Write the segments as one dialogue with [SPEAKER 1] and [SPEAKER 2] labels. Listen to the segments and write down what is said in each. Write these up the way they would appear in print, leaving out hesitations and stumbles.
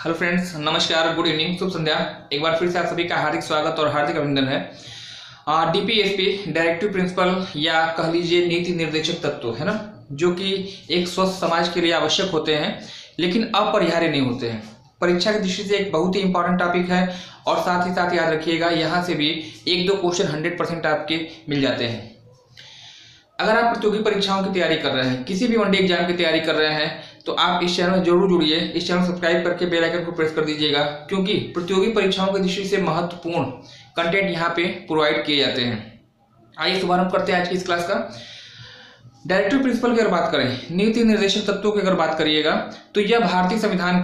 [SPEAKER 1] Hello friends, नमस्कार, good evening, शुभ संध्या। एक बार फिर से आप सभी का हार्दिक स्वागत और हार्दिक अभिनंदन है। डीपीएसपी डायरेक्टिव प्रिंसिपल या कह लीजिए नीति निर्देशक तत्व है ना, जो कि एक स्वस्थ समाज के लिए आवश्यक होते हैं लेकिन अपरिहार्य नहीं होते हैं। परीक्षा की दृष्टि से एक बहुत ही इंपॉर्टेंट टॉपिक है और साथ ही साथ याद रखिएगा, यहाँ से भी एक दो क्वेश्चन 100% आपके मिल जाते हैं। अगर आप प्रतियोगी परीक्षाओं की तैयारी कर रहे हैं, किसी भी वनडे एग्जाम की तैयारी कर रहे हैं, तो आप इस चैनल में जरूर जुड़िए। इस चैनल सब्सक्राइब करके बेल आइकन को प्रेस कर दीजिएगा, क्योंकि प्रतियोगी परीक्षाओं की दृष्टि से महत्वपूर्ण कंटेंट यहाँ पे प्रोवाइड किए जाते हैं। आइए शुभारंभ करते हैं आज की इस क्लास का। डायरेक्टिव प्रिंसिपल की अगर बात करें, नीति निर्देशक तत्वों की अगर बात करिएगा, तो यह भारतीय संविधान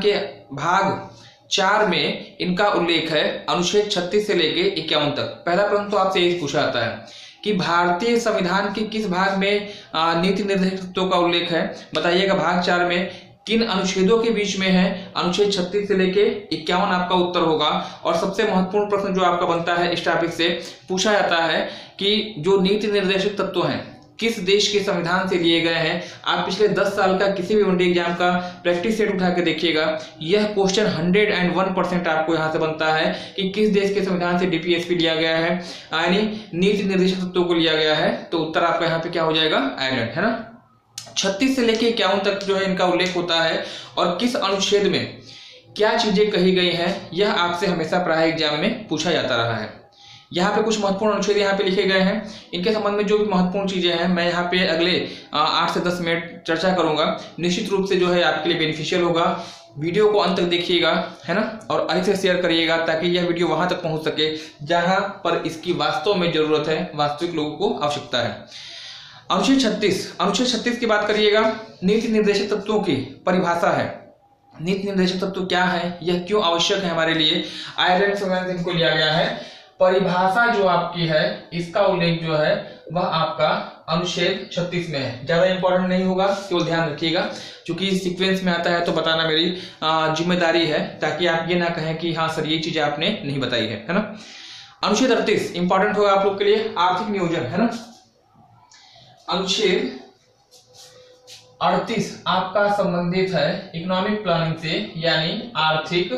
[SPEAKER 1] के भाग 4 में इनका उल्लेख है, अनुच्छेद 36 से लेके 51 तक। पहला प्रश्न तो आपसे यही पूछा जाता है कि भारतीय संविधान के किस भाग में नीति निर्देशक तत्वों का उल्लेख है, बताइएगा। भाग 4 में किन अनुच्छेदों के बीच में है? अनुच्छेद 36 से लेके 51 आपका उत्तर होगा। और सबसे महत्वपूर्ण प्रश्न जो आपका बनता है इस टॉपिक से पूछा जाता है कि जो नीति निर्देशक तत्व हैं किस देश के संविधान से लिए गए हैं। आप पिछले 10 साल का किसी भी वनडे एग्जाम का प्रैक्टिस सेट उठा के देखिएगा, यह क्वेश्चन 101% आपको यहाँ से बनता है कि किस देश के संविधान से डीपीएसपी लिया गया है, यानी नीति निर्देशक तत्वों को लिया गया है। तो उत्तर आपका यहाँ पे क्या हो जाएगा? आयरलैंड, है ना। 36 से लेके 51 तक जो है इनका उल्लेख होता है और किस अनुच्छेद में क्या चीजें कही गई हैं, यह आपसे हमेशा प्राय एग्जाम में पूछा जाता रहा है। यहाँ पे कुछ महत्वपूर्ण अनुच्छेद यहाँ पे लिखे गए हैं, इनके संबंध में जो भी महत्वपूर्ण चीजें हैं मैं यहाँ पे अगले 8 से 10 मिनट चर्चा करूंगा। निश्चित रूप से जो है आपके लिए बेनिफिशियल होगा। वीडियो को अंत तक देखिएगा, है ना, और अधिक से शेयर करिएगा ताकि यह वीडियो वहां तक पहुंच सके जहां पर इसकी वास्तव में जरूरत है, वास्तविक लोगों को आवश्यकता है। अनुच्छेद 36 की बात करिएगा। नीति निर्देशक तत्वों की परिभाषा है। नीति निर्देशक तत्व क्या है, यह क्यों आवश्यक है हमारे लिए, आयरलैंड संविधान से इनको लिया गया है। परिभाषा जो आपकी है इसका उल्लेख जो है वह आपका अनुच्छेद 36 में है। ज्यादा इंपॉर्टेंट नहीं होगा, केवल ध्यान रखिएगा, क्योंकि सीक्वेंस में आता है तो बताना मेरी जिम्मेदारी है, ताकि आप ये ना कहें कि हाँ सर ये चीजें आपने नहीं बताई है ना। अनुच्छेद 38 इंपॉर्टेंट होगा आप लोग के लिए, आर्थिक नियोजन, है ना। अनुच्छेद 38 आपका संबंधित है इकोनॉमिक प्लानिंग से, यानी आर्थिक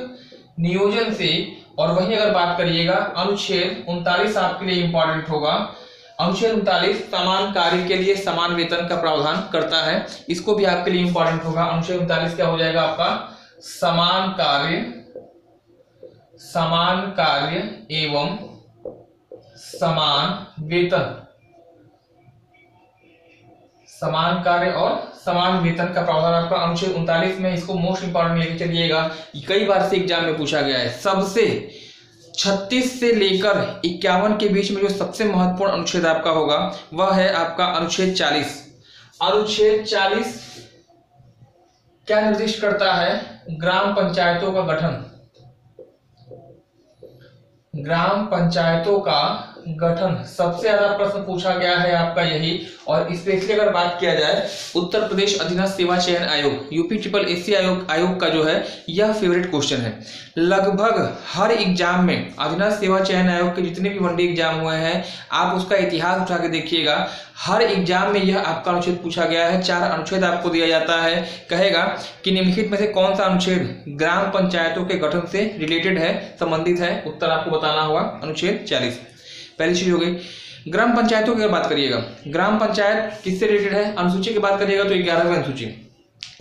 [SPEAKER 1] नियोजन से। और वही अगर बात करिएगा, अनुच्छेद 39 आपके लिए इंपॉर्टेंट होगा। अनुच्छेद 39 समान कार्य के लिए समान वेतन का प्रावधान करता है, इसको भी आपके लिए इंपॉर्टेंट होगा। अनुच्छेद 39 क्या हो जाएगा आपका? समान कार्य एवं समान वेतन, समान कार्य और समान वेतन का प्रावधान आपका अनुच्छेद 39 में। इसको मोस्ट इंपॉर्टेंट लेके चलिएगा, कई बार से एग्जाम में पूछा गया है। सबसे 36 से लेकर 51 के बीच में जो सबसे महत्वपूर्ण अनुच्छेद आपका होगा वह है आपका अनुच्छेद 40। अनुच्छेद 40 क्या निर्दिष्ट करता है? ग्राम पंचायतों का गठन, ग्राम पंचायतों का गठन सबसे ज्यादा प्रश्न पूछा गया है आपका यही। और स्पेशली अगर बात किया जाए उत्तर प्रदेश अधीनस्थ सेवा चयन आयोग, यूपी ट्रिपल एससी आयोग का जो है यह फेवरेट क्वेश्चन है। लगभग हर एग्जाम में अधीनस्थ सेवा चयन आयोग के जितने भी वनडे एग्जाम हुए हैं, आप उसका इतिहास उठा के देखिएगा, हर एग्जाम में यह आपका अनुच्छेद पूछा गया है। 4 अनुच्छेद आपको दिया जाता है, कहेगा कि निम्नलिखित में से कौन सा अनुच्छेद ग्राम पंचायतों के गठन से रिलेटेड है, संबंधित है। उत्तर आपको बताना होगा अनुच्छेद 40। पहली चीज हो गई। ग्राम पंचायतों की बात करिएगा, ग्राम पंचायत किससे रिलेटेड है? अनुसूची की बात करिएगा तो 11वीं अनुसूची,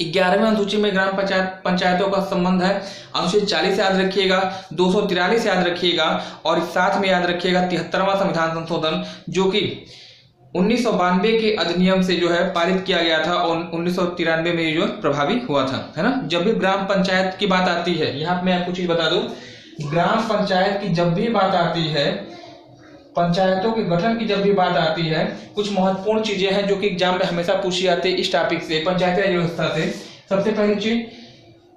[SPEAKER 1] 11वीं अनुसूची में ग्राम पंचायतों का संबंध है। अनुच्छेद 40 याद रखिएगा, 243 याद रखिएगा, और साथ में याद रखिएगा 73वां संविधान संशोधन, जो कि 1992 के अधिनियम से जो है पारित किया गया था और 1993 में जो प्रभावी हुआ था, है ना। जब भी ग्राम पंचायत की बात आती है, यहाँ मैं आपको चीज बता दूं, ग्राम पंचायत की जब भी बात आती है, पंचायतों के गठन की जब भी बात आती है, कुछ महत्वपूर्ण चीजें हैं जो कि एग्जाम में हमेशा पूछी जाती है इस टॉपिक से, पंचायती व्यवस्था से। सबसे पहली चीज,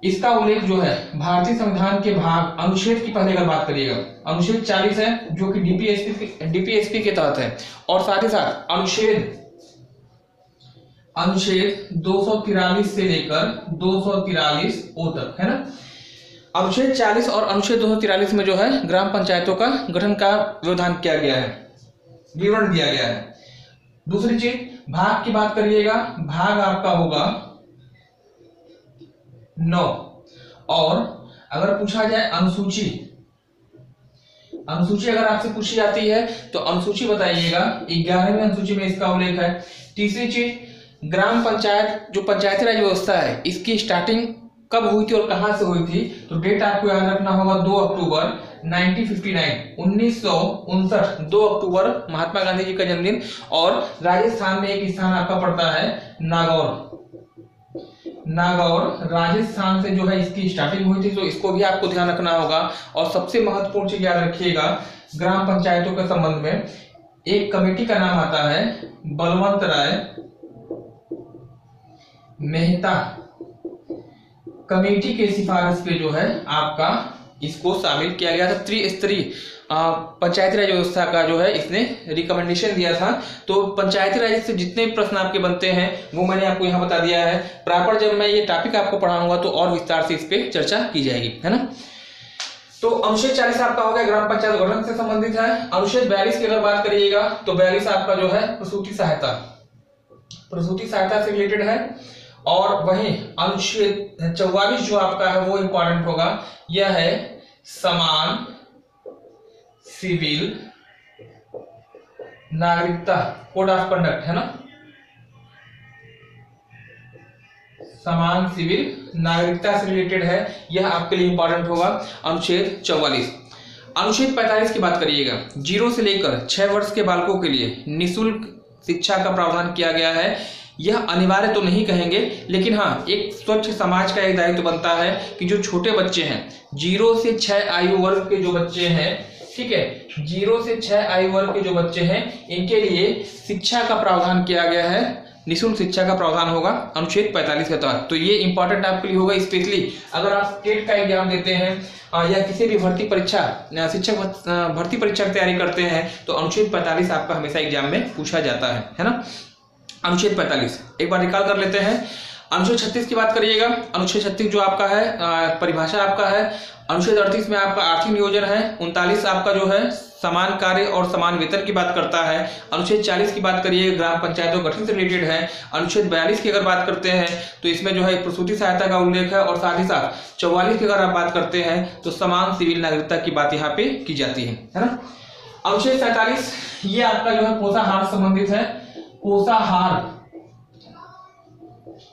[SPEAKER 1] इसका उल्लेख जो है भारतीय संविधान के भाग अनुच्छेद की पहले अगर बात करिएगा, अनुच्छेद 40 है जो कि डीपीएसपी के तहत है, और साथ ही साथ अनुच्छेद 243 से लेकर 243 ओ तक, है ना। अनुच्छेद 40 और अनुच्छेद 243 में जो है ग्राम पंचायतों का गठन का व्यवधान किया गया है, विवरण दिया गया है। दूसरी चीज, भाग की बात करिएगा, भाग आपका होगा 9। और अगर पूछा जाए अनुसूची, अनुसूची अगर आपसे पूछी जाती है तो अनुसूची बताइएगा, 11वीं अनुसूची में इसका उल्लेख है। तीसरी चीज ग्राम पंचायत, जो पंचायती राज व्यवस्था है, इसकी स्टार्टिंग कब हुई थी और कहां से हुई थी, तो डेट आपको याद रखना होगा 2 अक्टूबर 1959, 2 अक्टूबर महात्मा गांधी जी का जन्मदिन। और राजस्थान में एक स्थान आपका पड़ता है नागौर, नागौर राजस्थान से जो है इसकी स्टार्टिंग हुई थी, तो इसको भी आपको ध्यान रखना होगा। और सबसे महत्वपूर्ण चीज याद रखिएगा, ग्राम पंचायतों के संबंध में एक कमेटी का नाम आता है बलवंत राय मेहता कमेटी के सिफारिश पे जो है आपका इसको शामिल किया गया था। त्रिस्तरीय पंचायती राज व्यवस्था का जो है इसने रिकमेंडेशन दिया था। तो पंचायती राज से जितने प्रश्न आपके बनते हैं वो मैंने आपको यहाँ बता दिया है। प्रॉपर जब मैं ये टॉपिक आपको पढ़ाऊंगा तो और विस्तार से इस पे चर्चा की जाएगी, है ना। तो अनुच्छेद 40 आपका हो गया ग्राम पंचायत गठन से संबंधित है। अनुच्छेद 42 की अगर बात करिएगा तो 42 आपका जो है प्रसूति सहायता, प्रसूति सहायता से रिलेटेड है। और वहीं अनुच्छेद 44 जो आपका है वो इंपॉर्टेंट होगा, यह है समान सिविल नागरिकता, कोड ऑफ कंडक्ट, है ना, समान सिविल नागरिकता से रिलेटेड है, यह आपके लिए इंपॉर्टेंट होगा अनुच्छेद 44। अनुच्छेद 45 की बात करिएगा, 0 से लेकर 6 वर्ष के बालकों के लिए निःशुल्क शिक्षा का प्रावधान किया गया है। यह अनिवार्य तो नहीं कहेंगे, लेकिन हाँ एक स्वच्छ समाज का एक दायित्व बनता है कि जो छोटे बच्चे हैं 0 से 6 आयु वर्ग के जो बच्चे हैं, ठीक है, 0 से 6 आयु वर्ग के जो बच्चे हैं इनके लिए शिक्षा का प्रावधान किया गया है, निःशुल्क शिक्षा का प्रावधान होगा अनुच्छेद 45 के तहत। तो ये इंपॉर्टेंट आपके लिए होगा, स्पेशली अगर आप टेट का एग्जाम देते हैं या किसी भी भर्ती परीक्षा, शिक्षक भर्ती परीक्षा की तैयारी करते हैं तो अनुच्छेद 45 आपका हमेशा एग्जाम में पूछा जाता है ना। अनुच्छेद 45 एक बार निकाल कर लेते हैं। अनुच्छेद 36 की बात करिएगा, अनुच्छेद 36 जो आपका है परिभाषा आपका है। अनुच्छेद 38 में आपका आर्थिक नियोजन है। 39 आपका जो है समान कार्य और समान वेतन की बात करता है। अनुच्छेद 40 की बात करिए ग्राम पंचायतों गठन से रिलेटेड है। अनुच्छेद 42 की अगर बात करते हैं तो इसमें जो है प्रसूति सहायता का उल्लेख है। और साथ ही साथ 44 की अगर आप बात करते हैं तो समान सिविल नागरिकता की बात यहाँ पे की जाती है ना। अनुच्छेद 47 ये आपका जो है पोषाहार संबंधित है, पोषाहार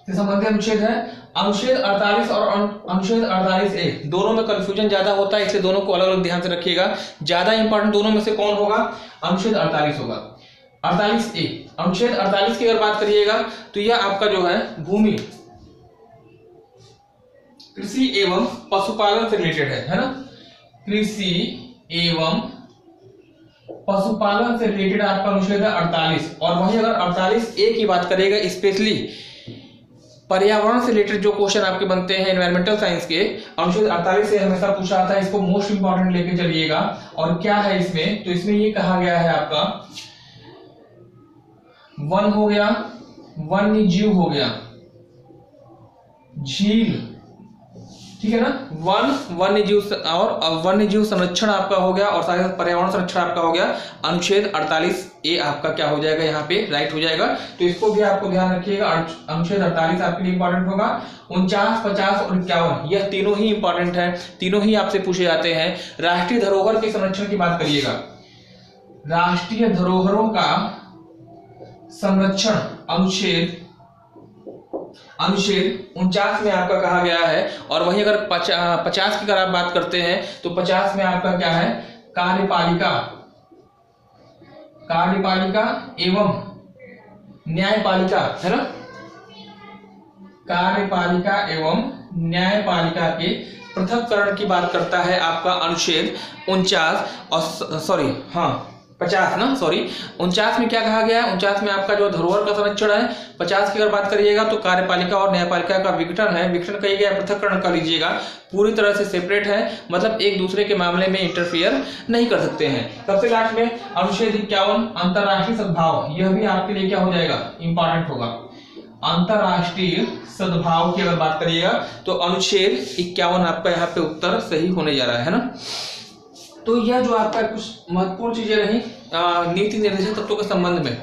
[SPEAKER 1] से संबंधित अनुच्छेद है। अनुच्छेद 48 और अनुच्छेद 48A दोनों में कंफ्यूजन ज्यादा होता है, इसलिए दोनों को अलग अलग ध्यान से रखिएगा। ज्यादा इंपॉर्टेंट दोनों में से कौन होगा, अनुच्छेद 48 होगा। 48A अनुच्छेद 48 की अगर बात करिएगा तो यह आपका जो है भूमि कृषि एवं पशुपालन से रिलेटेड है ना। कृषि एवं पशुपालन से रिलेटेड आपका अनुच्छेद है 48। और वहीं अगर 48A की बात करेगा, स्पेशली पर्यावरण से रिलेटेड जो क्वेश्चन आपके बनते हैं एनवायरमेंटल साइंस के, अनुच्छेद 48 से हमेशा पूछा आता है, इसको मोस्ट इंपॉर्टेंट लेके चलिएगा। और क्या है इसमें, तो इसमें ये कहा गया है आपका वन हो गया, वन्य जीव हो गया, झील, ठीक है ना, वन्य जीव और वन्य जीव संरक्षण आपका हो गया, और साथ ही पर्यावरण संरक्षण आपका हो गया। अनुच्छेद 48A आपका क्या हो जाएगा, यहाँ पे राइट हो जाएगा। तो इसको भी आपको ध्यान रखिएगा। अनुच्छेद 48 आपके लिए इंपॉर्टेंट होगा। 49, 50 और 51 यह तीनों ही इंपॉर्टेंट है, तीनों ही आपसे पूछे जाते हैं। राष्ट्रीय धरोहर के संरक्षण की बात करिएगा, राष्ट्रीय धरोहरों का संरक्षण अनुच्छेद 49 में आपका कहा गया है। और वहीं अगर 50 की अगर आप बात करते हैं तो 50 में आपका क्या है, कार्यपालिका एवं न्यायपालिका, है ना, कार्यपालिका एवं न्यायपालिका के पृथक्करण की बात करता है आपका अनुच्छेद 49 और 49 में क्या कहा गया है, 49 में आपका जो धरोहर का संरक्षण है। 50 की अगर बात करिएगा तो कार्यपालिका और न्यायपालिका का विघटन है, विघटन कही गया, पृथक्करण कर लीजिएगा, पूरी तरह से सेपरेट है, मतलब एक दूसरे के मामले में इंटरफियर नहीं कर सकते हैं। सबसे लास्ट में अनुच्छेद 51 अंतरराष्ट्रीय सद्भाव, यह भी आपके लिए क्या हो जाएगा, इंपॉर्टेंट होगा। अंतरराष्ट्रीय सद्भाव की अगर बात करिएगा तो अनुच्छेद 51 आपका यहाँ पे उत्तर सही होने जा रहा है ना। तो यह जो आपका कुछ महत्वपूर्ण चीजें रही नीति निर्देशक तत्वों के संबंध में।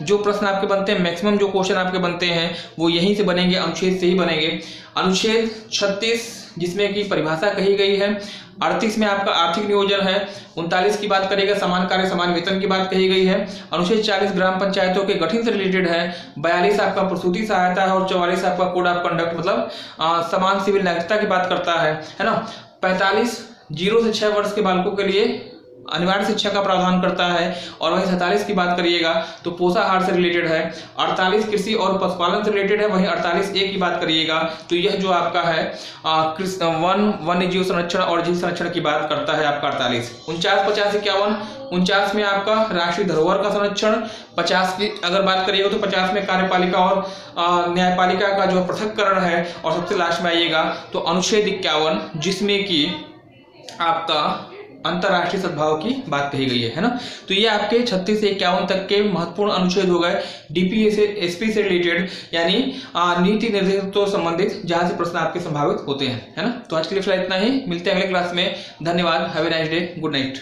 [SPEAKER 1] जो प्रश्न आपके बनते हैं, मैक्सिमम जो क्वेश्चन आपके बनते हैं वो यहीं से बनेंगे, अनुच्छेद से ही बनेंगे। अनुच्छेद 36 जिसमें की परिभाषा कही गई है, 38 में आपका आर्थिक नियोजन है, 39 की बात करेगा समान कार्य समान वेतन की बात कही गई है, अनुच्छेद 40 ग्राम पंचायतों के गठन से रिलेटेड है, 42 आपका प्रसूति सहायता है और 44 आपका कोड ऑफ कंडक्ट मतलब समान सिविल नागरिकता की बात करता है ना। 45 0 से 6 वर्ष के बालकों के लिए अनिवार्य शिक्षा का प्रावधान करता है और वहीं 47 की बात करिएगा तो पोषाहार से रिलेटेड है, 48 कृषि और पशुपालन से रिलेटेड है, वहीं 48A की बात करिएगा तो यह जो आपका है वन्य जीव संरक्षण और जीव संरक्षण की बात करता है आपका 48। 49, 50, 51, 49 में आपका राष्ट्रीय धरोहर का संरक्षण, 50 की अगर बात करिएगा तो 50 में कार्यपालिका और न्यायपालिका का जो पृथक्करण है, और सबसे लास्ट में आइएगा तो अनुच्छेद 51 जिसमें कि आपका अंतरराष्ट्रीय सद्भाव की बात कही गई है ना। तो ये आपके 36 से 51 तक के महत्वपूर्ण अनुच्छेद हो गए डीपीएसपी से रिलेटेड, यानी नीति निर्देशक से संबंधित, जहां से प्रश्न आपके संभावित होते हैं, है ना। तो आज के लिए फिलहाल इतना ही, मिलते हैं अगले क्लास में। धन्यवाद, have a nice day, good night.